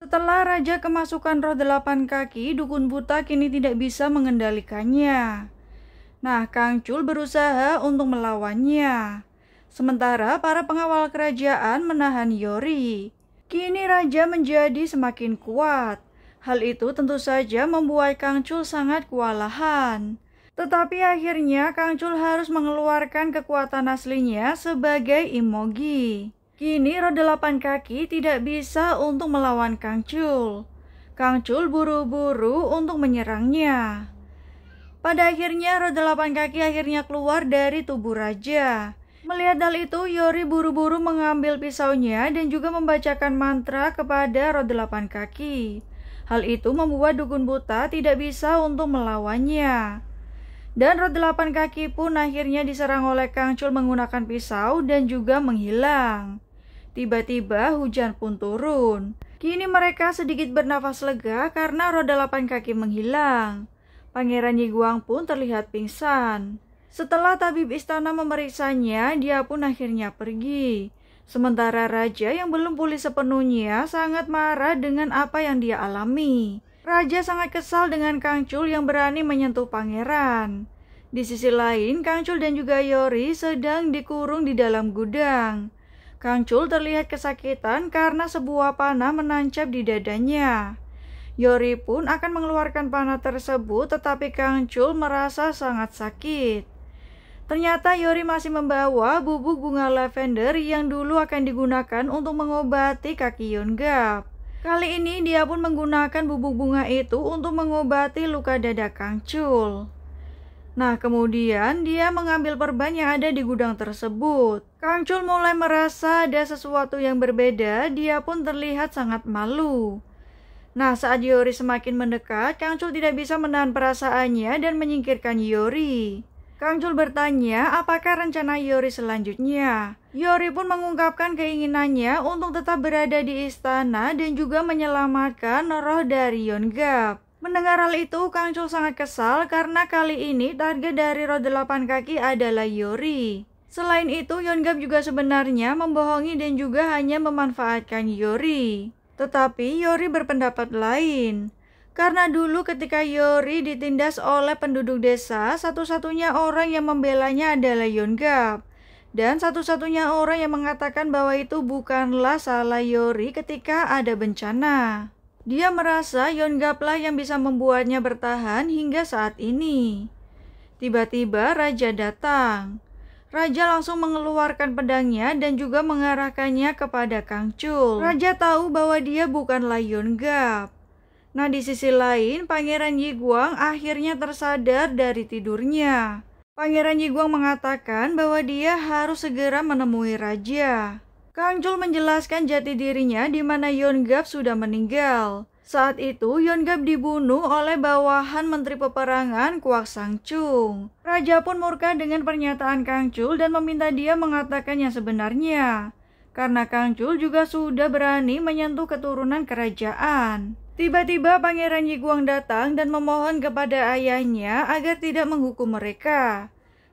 Setelah raja kemasukan roh 8 kaki, dukun buta kini tidak bisa mengendalikannya. Nah, Kang Chul berusaha untuk melawannya. Sementara para pengawal kerajaan menahan Yori. Kini raja menjadi semakin kuat. Hal itu tentu saja membuat Kang Chul sangat kewalahan. Tetapi akhirnya Kang Chul harus mengeluarkan kekuatan aslinya sebagai Imogi. Kini roh 8 kaki tidak bisa untuk melawan Kang Chul. Kang Chul buru-buru untuk menyerangnya. Pada akhirnya roh 8 kaki akhirnya keluar dari tubuh raja. Melihat hal itu, Yori buru-buru mengambil pisaunya dan juga membacakan mantra kepada roh 8 kaki. Hal itu membuat dukun buta tidak bisa untuk melawannya. Dan roh 8 kaki pun akhirnya diserang oleh Kang Chul menggunakan pisau dan juga menghilang. Tiba-tiba hujan pun turun. Kini mereka sedikit bernafas lega karena roh 8 kaki menghilang. Pangeran Yiguang pun terlihat pingsan. Setelah tabib istana memeriksanya, dia pun akhirnya pergi. Sementara raja yang belum pulih sepenuhnya sangat marah dengan apa yang dia alami. Raja sangat kesal dengan Kang Chul yang berani menyentuh pangeran. Di sisi lain, Kang Chul dan juga Yori sedang dikurung di dalam gudang. Kang Chul terlihat kesakitan karena sebuah panah menancap di dadanya. Yori pun akan mengeluarkan panah tersebut, tetapi Kang Chul merasa sangat sakit. Ternyata Yori masih membawa bubuk bunga lavender yang dulu akan digunakan untuk mengobati kaki Yongab. Kali ini dia pun menggunakan bubuk bunga itu untuk mengobati luka dada Kang Chul. Nah, kemudian dia mengambil perban yang ada di gudang tersebut. Kang Chul mulai merasa ada sesuatu yang berbeda, dia pun terlihat sangat malu. Nah, saat Yori semakin mendekat, Kang Chul tidak bisa menahan perasaannya dan menyingkirkan Yori. Kang Chul bertanya apakah rencana Yori selanjutnya. Yori pun mengungkapkan keinginannya untuk tetap berada di istana dan juga menyelamatkan roh dari Yongab. Mendengar hal itu, Kang Chul sangat kesal karena kali ini target dari roh 8 kaki adalah Yori. Selain itu, Yongab juga sebenarnya membohongi dan juga hanya memanfaatkan Yori. Tetapi Yori berpendapat lain. Karena dulu ketika Yori ditindas oleh penduduk desa, satu-satunya orang yang membelanya adalah Yongab. Dan satu-satunya orang yang mengatakan bahwa itu bukanlah salah Yori ketika ada bencana. Dia merasa Yongab lah yang bisa membuatnya bertahan hingga saat ini. Tiba-tiba raja datang. Raja langsung mengeluarkan pedangnya dan juga mengarahkannya kepada Kang Chul. Raja tahu bahwa dia bukanlah Yongab. Nah, di sisi lain, Pangeran Yiguang akhirnya tersadar dari tidurnya. Pangeran Yiguang mengatakan bahwa dia harus segera menemui raja. Kang Chul menjelaskan jati dirinya di mana Yongab sudah meninggal. Saat itu, Yongab dibunuh oleh bawahan Menteri Peperangan Kwak Sang Chung. Raja pun murka dengan pernyataan Kang Chul dan meminta dia mengatakan yang sebenarnya. Karena Kang Chul juga sudah berani menyentuh keturunan kerajaan. Tiba-tiba Pangeran Yiguang datang dan memohon kepada ayahnya agar tidak menghukum mereka.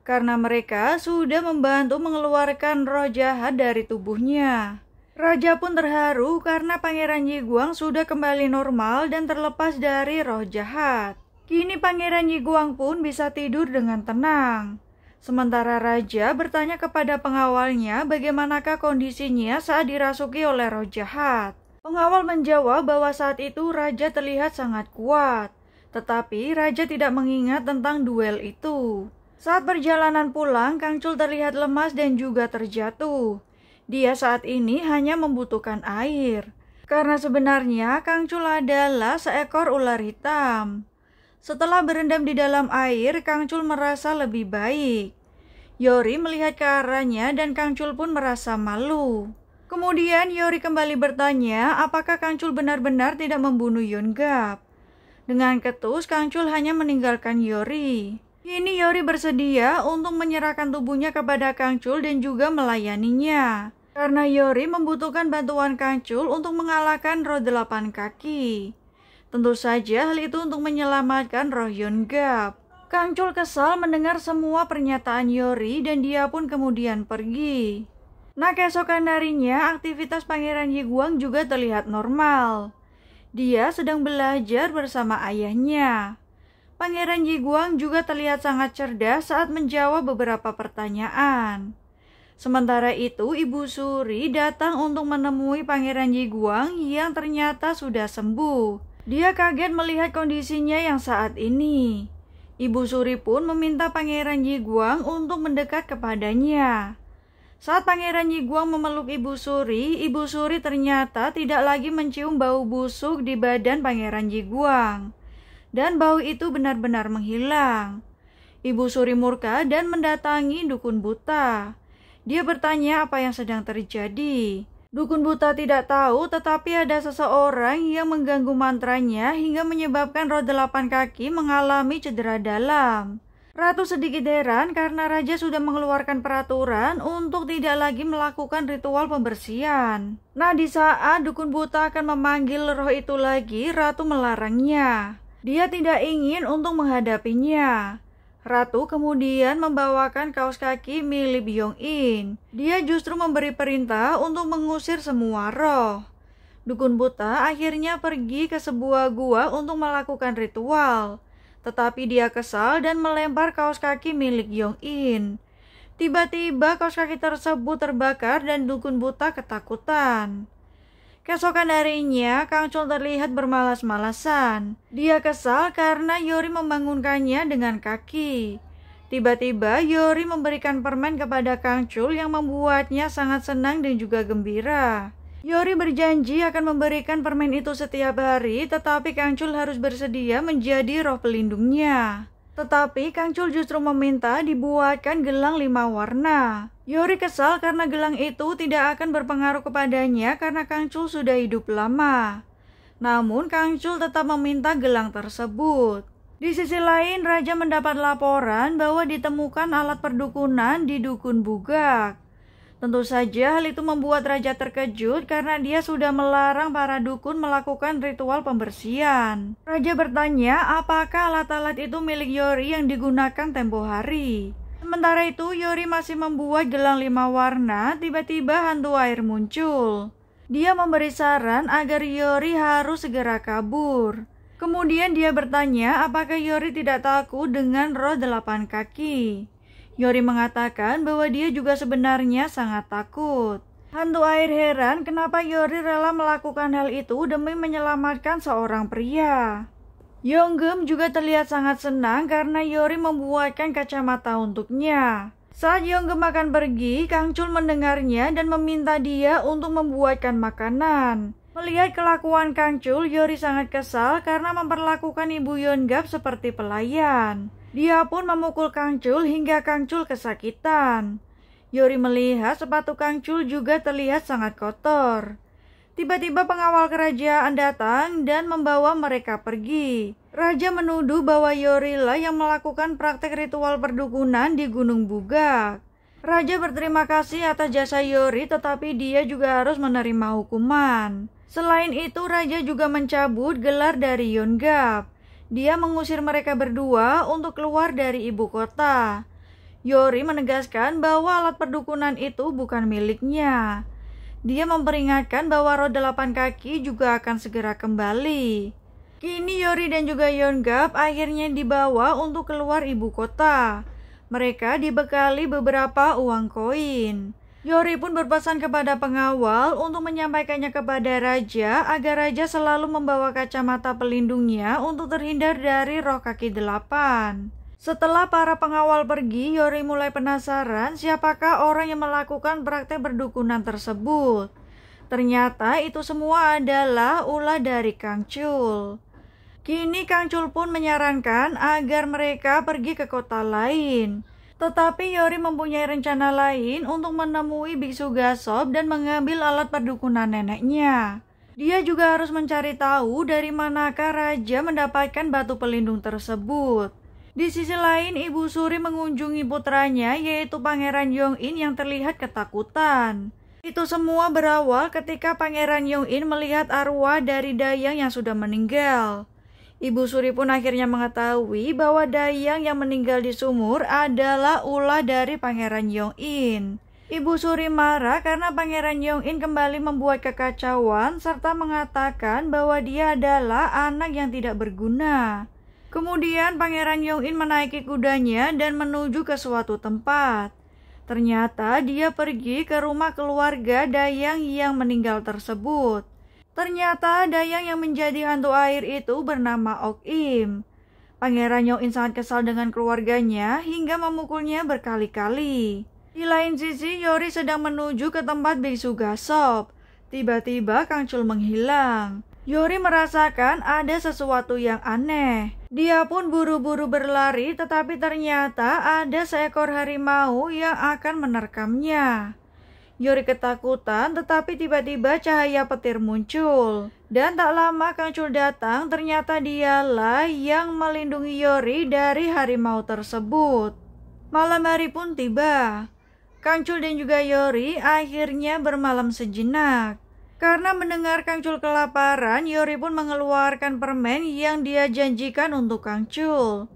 Karena mereka sudah membantu mengeluarkan roh jahat dari tubuhnya. Raja pun terharu karena Pangeran Yiguang sudah kembali normal dan terlepas dari roh jahat. Kini Pangeran Yiguang pun bisa tidur dengan tenang. Sementara Raja bertanya kepada pengawalnya bagaimanakah kondisinya saat dirasuki oleh roh jahat. Pengawal menjawab bahwa saat itu Raja terlihat sangat kuat. Tetapi Raja tidak mengingat tentang duel itu. Saat perjalanan pulang, Kang Chul terlihat lemas dan juga terjatuh. Dia saat ini hanya membutuhkan air. Karena sebenarnya Kang Chul adalah seekor ular hitam. Setelah berendam di dalam air, Kang Chul merasa lebih baik. Yori melihat ke arahnya dan Kang Chul pun merasa malu. Kemudian Yori kembali bertanya apakah Kang Chul benar-benar tidak membunuh Yongab. Dengan ketus, Kang Chul hanya meninggalkan Yori. Kini Yori bersedia untuk menyerahkan tubuhnya kepada Kang Chul dan juga melayaninya. Karena Yori membutuhkan bantuan Kang Chul untuk mengalahkan roh 8 kaki. Tentu saja hal itu untuk menyelamatkan roh Yongab. Kang Chul kesal mendengar semua pernyataan Yori dan dia pun kemudian pergi. Nah, keesokan harinya aktivitas Pangeran Yiguang juga terlihat normal. Dia sedang belajar bersama ayahnya. Pangeran Yiguang juga terlihat sangat cerdas saat menjawab beberapa pertanyaan. Sementara itu, Ibu Suri datang untuk menemui Pangeran Yiguang yang ternyata sudah sembuh. Dia kaget melihat kondisinya yang saat ini. Ibu Suri pun meminta Pangeran Yiguang untuk mendekat kepadanya. Saat Pangeran Yiguang memeluk Ibu Suri ternyata tidak lagi mencium bau busuk di badan Pangeran Yiguang. Dan bau itu benar-benar menghilang. Ibu Suri murka dan mendatangi dukun buta. Dia bertanya apa yang sedang terjadi. Dukun buta tidak tahu, tetapi ada seseorang yang mengganggu mantranya hingga menyebabkan roh 8 kaki mengalami cedera dalam. Ratu sedikit heran karena raja sudah mengeluarkan peraturan untuk tidak lagi melakukan ritual pembersihan. Nah, di saat dukun buta akan memanggil roh itu lagi, ratu melarangnya. Dia tidak ingin untuk menghadapinya. Ratu kemudian membawakan kaos kaki milik Byong-in. Dia justru memberi perintah untuk mengusir semua roh. Dukun buta akhirnya pergi ke sebuah gua untuk melakukan ritual. Tetapi dia kesal dan melempar kaos kaki milik Byong-in. Tiba-tiba kaos kaki tersebut terbakar dan dukun buta ketakutan. Keesokan harinya, Kang Chul terlihat bermalas-malasan. Dia kesal karena Yori membangunkannya dengan kaki. Tiba-tiba Yori memberikan permen kepada Kang Chul yang membuatnya sangat senang dan juga gembira. Yori berjanji akan memberikan permen itu setiap hari, tetapi Kang Chul harus bersedia menjadi roh pelindungnya. Tetapi Kang Chul justru meminta dibuatkan gelang 5 warna. Yori kesal karena gelang itu tidak akan berpengaruh kepadanya karena Kang Chul sudah hidup lama. Namun Kang Chul tetap meminta gelang tersebut. Di sisi lain, raja mendapat laporan bahwa ditemukan alat perdukunan di dukun Bugak. Tentu saja hal itu membuat raja terkejut karena dia sudah melarang para dukun melakukan ritual pembersihan. Raja bertanya apakah alat-alat itu milik Yori yang digunakan tempo hari. Sementara itu Yori masih membuat gelang 5 warna, tiba-tiba hantu air muncul. Dia memberi saran agar Yori harus segera kabur. Kemudian dia bertanya apakah Yori tidak takut dengan roh 8 kaki. Yori mengatakan bahwa dia juga sebenarnya sangat takut. Hantu air heran kenapa Yori rela melakukan hal itu demi menyelamatkan seorang pria. Yonggem juga terlihat sangat senang karena Yori membuatkan kacamata untuknya. Saat Yonggem akan pergi, Kang Chul mendengarnya dan meminta dia untuk membuatkan makanan. Melihat kelakuan Kang Chul, Yori sangat kesal karena memperlakukan Ibu Yongap seperti pelayan. Dia pun memukul Kang Chul hingga Kang Chul kesakitan. Yori melihat sepatu Kang Chul juga terlihat sangat kotor. Tiba-tiba pengawal kerajaan datang dan membawa mereka pergi. Raja menuduh bahwa Yori lah yang melakukan praktek ritual perdukunan di Gunung Bugak. Raja berterima kasih atas jasa Yori, tetapi dia juga harus menerima hukuman. Selain itu, Raja juga mencabut gelar dari Yongap. Dia mengusir mereka berdua untuk keluar dari ibu kota. Yori menegaskan bahwa alat perdukunan itu bukan miliknya. Dia memperingatkan bahwa roh 8 kaki juga akan segera kembali. Kini Yori dan juga Yongap akhirnya dibawa untuk keluar ibu kota. Mereka dibekali beberapa uang koin. Yori pun berpesan kepada pengawal untuk menyampaikannya kepada raja agar raja selalu membawa kacamata pelindungnya untuk terhindar dari roh kaki 8. Setelah para pengawal pergi, Yori mulai penasaran siapakah orang yang melakukan praktek perdukunan tersebut. Ternyata itu semua adalah ulah dari Kang Chul. Kini Kang Chul pun menyarankan agar mereka pergi ke kota lain. Tetapi Yori mempunyai rencana lain untuk menemui Biksu Gasop dan mengambil alat perdukunan neneknya. Dia juga harus mencari tahu dari manakah raja mendapatkan batu pelindung tersebut. Di sisi lain, Ibu Suri mengunjungi putranya yaitu Pangeran Yong-in yang terlihat ketakutan. Itu semua berawal ketika Pangeran Yong-in melihat arwah dari Dayang yang sudah meninggal. Ibu Suri pun akhirnya mengetahui bahwa Dayang yang meninggal di sumur adalah ulah dari Pangeran Yong-in. Ibu Suri marah karena Pangeran Yong-in kembali membuat kekacauan serta mengatakan bahwa dia adalah anak yang tidak berguna. Kemudian Pangeran Yong-in menaiki kudanya dan menuju ke suatu tempat. Ternyata dia pergi ke rumah keluarga Dayang yang meninggal tersebut. Ternyata Dayang yang menjadi hantu air itu bernama Ok Im. Pangeran Yong-in sangat kesal dengan keluarganya hingga memukulnya berkali-kali. Di lain sisi, Yori sedang menuju ke tempat biksu Gasop. Tiba-tiba Kang Chul menghilang. Yori merasakan ada sesuatu yang aneh. Dia pun buru-buru berlari, tetapi ternyata ada seekor harimau yang akan menerkamnya. Yori ketakutan, tetapi tiba-tiba cahaya petir muncul. Dan tak lama Kang Chul datang, ternyata dialah yang melindungi Yori dari harimau tersebut. Malam hari pun tiba. Kang Chul dan juga Yori akhirnya bermalam sejenak. Karena mendengar Kang Chul kelaparan, Yori pun mengeluarkan permen yang dia janjikan untuk Kang Chul.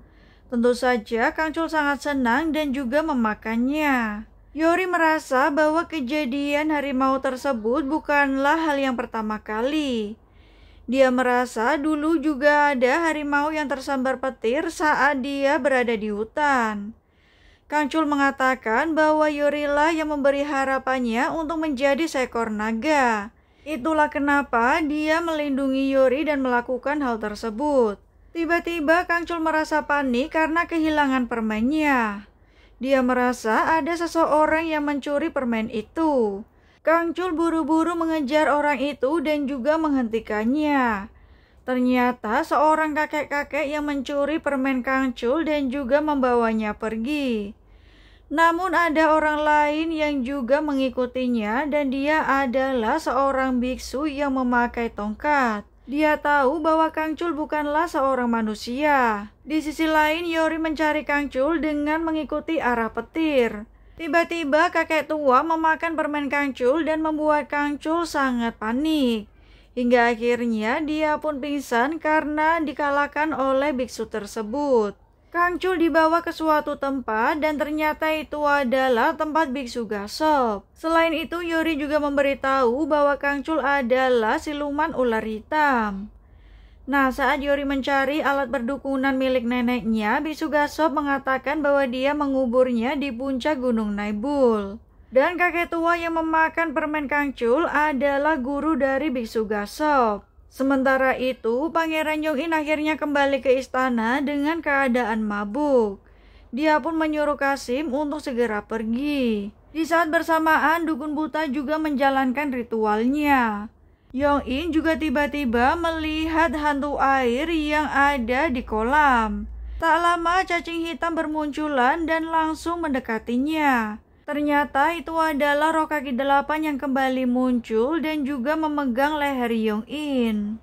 Tentu saja Kang Chul sangat senang dan juga memakannya. Yori merasa bahwa kejadian harimau tersebut bukanlah hal yang pertama kali. Dia merasa dulu juga ada harimau yang tersambar petir saat dia berada di hutan. Kang Chul mengatakan bahwa Yorilah yang memberi harapannya untuk menjadi seekor naga. Itulah kenapa dia melindungi Yori dan melakukan hal tersebut. Tiba-tiba Kang Chul merasa panik karena kehilangan permennya. Dia merasa ada seseorang yang mencuri permen itu. Kang Chul buru-buru mengejar orang itu dan juga menghentikannya. Ternyata seorang kakek-kakek yang mencuri permen Kang Chul dan juga membawanya pergi. Namun ada orang lain yang juga mengikutinya dan dia adalah seorang biksu yang memakai tongkat. Dia tahu bahwa Kang Chul bukanlah seorang manusia. Di sisi lain, Yori mencari Kang Chul dengan mengikuti arah petir. Tiba-tiba kakek tua memakan permen Kang Chul dan membuat Kang Chul sangat panik. Hingga akhirnya dia pun pingsan karena dikalahkan oleh biksu tersebut. Kang Chul dibawa ke suatu tempat dan ternyata itu adalah tempat biksu Gasop. Selain itu, Yori juga memberitahu bahwa Kang Chul adalah siluman ular hitam. Nah, saat Yori mencari alat perdukunan milik neneknya, biksu Gasop mengatakan bahwa dia menguburnya di puncak Gunung Naibul. Dan kakek tua yang memakan permen Kang Chul adalah guru dari biksu Gasop. Sementara itu, Pangeran Yong-in akhirnya kembali ke istana dengan keadaan mabuk. Dia pun menyuruh Kasim untuk segera pergi. Di saat bersamaan, dukun buta juga menjalankan ritualnya. Yong-in juga tiba-tiba melihat hantu air yang ada di kolam. Tak lama cacing hitam bermunculan dan langsung mendekatinya. Ternyata itu adalah roh kaki 8 yang kembali muncul dan juga memegang leher Yong-in.